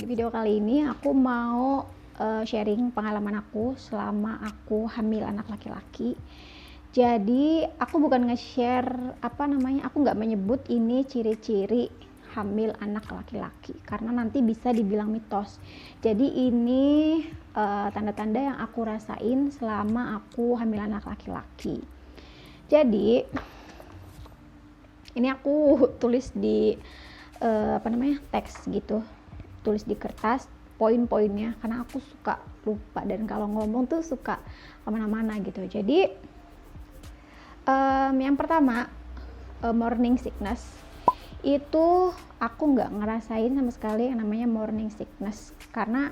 video kali ini aku mau sharing pengalaman aku selama aku hamil anak laki-laki. Jadi aku bukan nge-share aku nggak menyebut ini ciri-ciri hamil anak laki-laki karena nanti bisa dibilang mitos. Jadi ini tanda-tanda yang aku rasain selama aku hamil anak laki-laki. Jadi ini aku tulis di teks gitu, tulis di kertas poin-poinnya karena aku suka lupa dan kalau ngomong tuh suka kemana-mana gitu. Jadi yang pertama, morning sickness itu aku nggak ngerasain sama sekali yang namanya morning sickness karena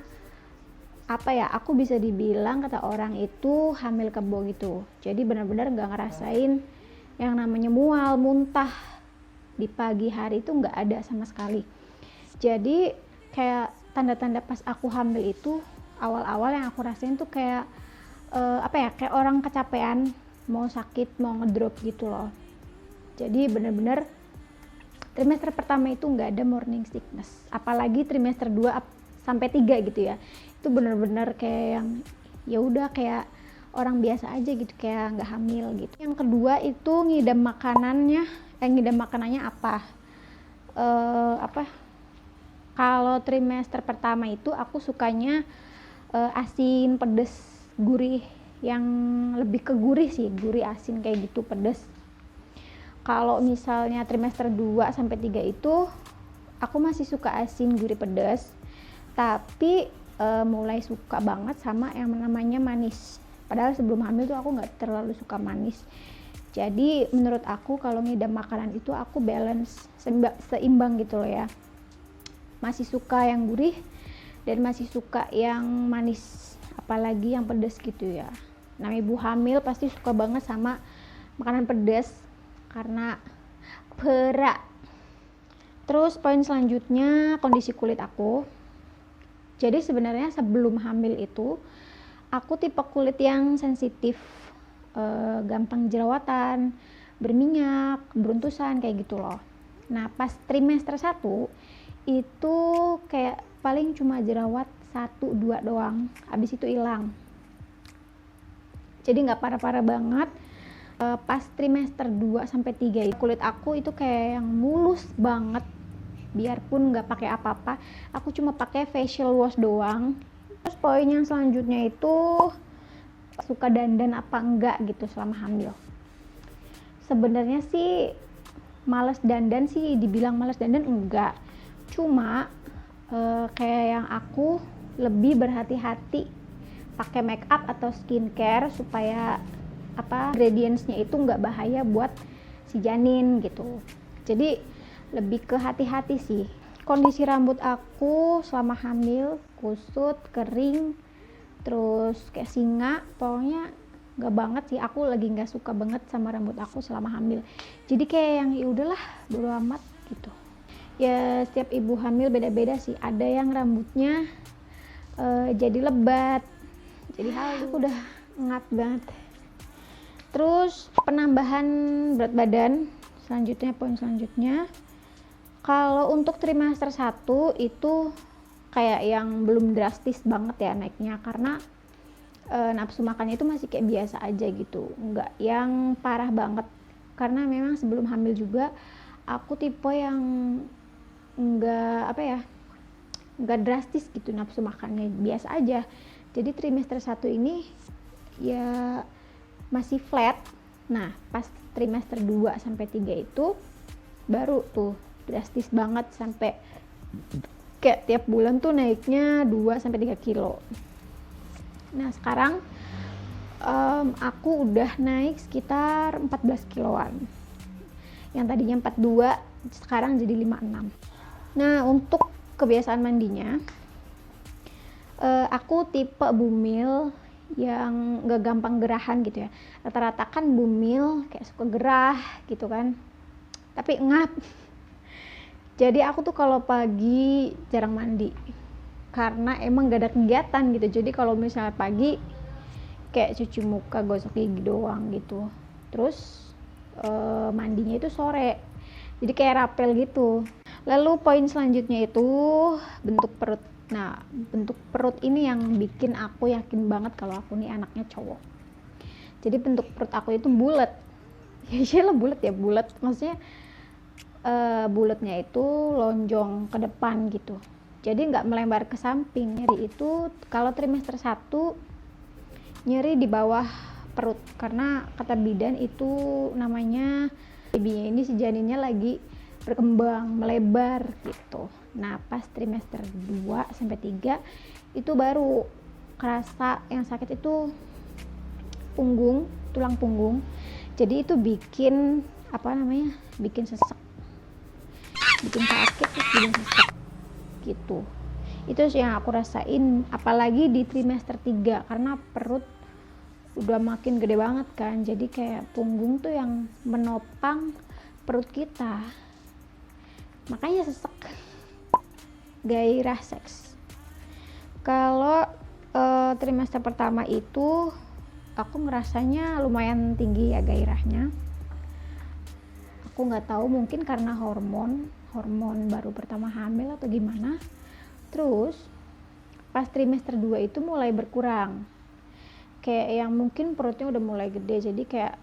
aku bisa dibilang kata orang itu hamil kebo gitu. Jadi benar-benar nggak ngerasain yang namanya mual, muntah di pagi hari itu nggak ada sama sekali. Jadi kayak tanda-tanda pas aku hamil itu awal-awal yang aku rasain tuh kayak kayak orang kecapean, mau sakit, mau ngedrop gitu loh. Jadi bener-bener trimester pertama itu nggak ada morning sickness, apalagi trimester 2 sampai 3 gitu ya, itu bener-bener kayak yang ya udah kayak orang biasa aja gitu, kayak nggak hamil gitu. Yang kedua itu ngidam makanannya kalau trimester pertama itu aku sukanya asin, pedes, gurih, yang lebih ke gurih sih, gurih asin kayak gitu, pedes. Kalau misalnya trimester 2 sampai 3 itu aku masih suka asin, gurih, pedes, tapi mulai suka banget sama yang namanya manis. Padahal sebelum hamil tuh aku nggak terlalu suka manis. Jadi menurut aku kalau ngidam makanan itu aku balance, seimbang gitu loh ya. Masih suka yang gurih dan masih suka yang manis, apalagi yang pedas gitu ya. Nah, ibu hamil pasti suka banget sama makanan pedas karena perak. Terus poin selanjutnya kondisi kulit aku. Jadi sebenarnya sebelum hamil itu aku tipe kulit yang sensitif, gampang jerawatan, berminyak, beruntusan kayak gitu loh. Nah pas trimester 1 itu kayak paling cuma jerawat 1-2 doang, habis itu hilang. Jadi nggak parah-parah banget. Pas trimester 2 sampai 3 kulit aku itu kayak yang mulus banget, biarpun nggak pakai apa-apa, aku cuma pakai facial wash doang. Terus poin yang selanjutnya itu suka dandan apa enggak gitu selama hamil. Sebenarnya sih malas dandan sih, dibilang malas dandan enggak, cuma kayak yang aku lebih berhati-hati pakai make up atau skincare supaya ingredientsnya itu enggak bahaya buat si janin gitu. Jadi lebih ke hati-hati sih. Kondisi rambut aku selama hamil kusut, kering, terus kayak singa, pokoknya nggak banget sih. Aku lagi nggak suka banget sama rambut aku selama hamil. Jadi kayak yang ya udahlah, bodo amat gitu. Ya setiap ibu hamil beda-beda sih. Ada yang rambutnya jadi lebat, jadi halus. Aku udah ngat banget. Terus penambahan berat badan selanjutnya, poin selanjutnya. Kalau untuk trimester 1 itu kayak yang belum drastis banget ya naiknya, karena nafsu makannya itu masih kayak biasa aja gitu, nggak yang parah banget. Karena memang sebelum hamil juga aku tipe yang nggak drastis gitu nafsu makannya, biasa aja. Jadi trimester 1 ini ya masih flat. Nah pas trimester 2 sampai 3 itu baru tuh drastis banget, sampai kayak tiap bulan tuh naiknya 2-3 kilo. Nah sekarang aku udah naik sekitar 14 kiloan. Yang tadinya 42 sekarang jadi 56. Nah untuk kebiasaan mandinya, aku tipe bumil yang gak gampang gerahan gitu ya. Rata-rata kan bumil kayak suka gerah gitu kan, tapi ngap. Jadi aku tuh kalau pagi jarang mandi karena emang gak ada kegiatan gitu. Jadi kalau misalnya pagi kayak cuci muka, gosok gigi doang gitu. Terus mandinya itu sore, jadi kayak rapel gitu. Lalu poin selanjutnya itu bentuk perut. Nah, bentuk perut ini yang bikin aku yakin banget kalau aku nih anaknya cowok. Jadi bentuk perut aku itu bulat. Ya iyalah bulat ya, bulat. Maksudnya bulatnya itu lonjong ke depan gitu. Jadi nggak melebar ke samping. Nyeri itu kalau trimester 1 nyeri di bawah perut, karena kata bidan itu namanya babynya ini si janinnya lagi berkembang, melebar gitu. Nah, pas trimester 2 sampai 3 itu baru kerasa yang sakit itu punggung, tulang punggung. Jadi itu bikin bikin sesek, bikin sakit, terus bikin sesek gitu. Itu sih yang aku rasain, apalagi di trimester 3 karena perut udah makin gede banget kan, jadi kayak punggung tuh yang menopang perut kita, makanya sesek, gairah seks. Kalau trimester pertama itu aku ngerasanya lumayan tinggi ya gairahnya. Aku nggak tahu, mungkin karena hormon baru pertama hamil atau gimana. Terus pas trimester 2 itu mulai berkurang, kayak yang mungkin perutnya udah mulai gede, jadi kayak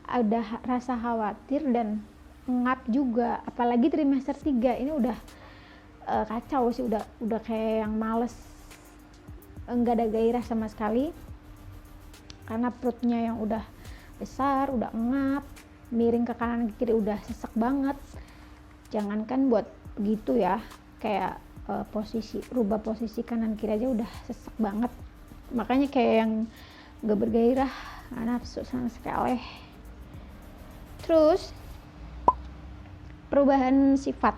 ada rasa khawatir dan ngap juga. Apalagi trimester 3 ini udah kacau sih, udah kayak yang males, enggak ada gairah sama sekali karena perutnya yang udah besar, udah ngap, miring ke kanan ke kiri, udah sesek banget. Jangankan buat begitu ya, kayak rubah posisi kanan kiri aja udah sesek banget, makanya kayak yang gak bergairah, gak nafsu sama sekali. Terus perubahan sifat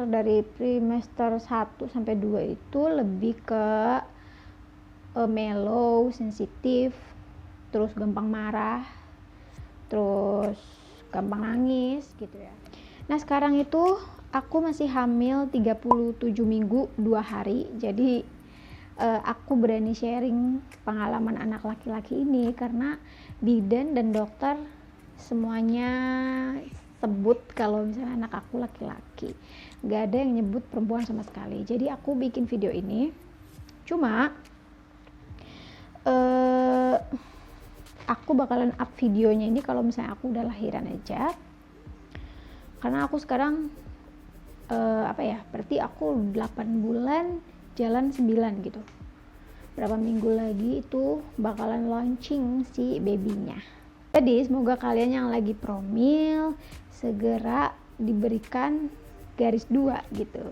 dari trimester 1 sampai 2 itu lebih ke mellow, sensitif, terus gampang marah, terus gampang nangis gitu ya. Nah, sekarang itu aku masih hamil 37 minggu 2 hari. Jadi aku berani sharing pengalaman anak laki-laki ini karena bidan dan dokter semuanya sebut kalau misalnya anak aku laki-laki, gak ada yang nyebut perempuan sama sekali. Jadi aku bikin video ini, cuma aku bakalan up videonya ini kalau misalnya aku udah lahiran aja, karena aku sekarang berarti aku 8 bulan jalan 9 gitu. Berapa minggu lagi itu bakalan launching si babynya. Jadi semoga kalian yang lagi promil segera diberikan garis 2 gitu.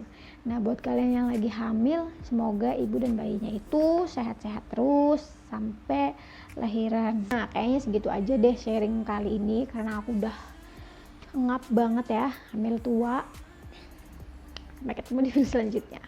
Nah, buat kalian yang lagi hamil, semoga ibu dan bayinya itu sehat-sehat terus sampai lahiran. Nah, kayaknya segitu aja deh sharing kali ini karena aku udah ngap banget ya, hamil tua. Sampai ketemu di video selanjutnya.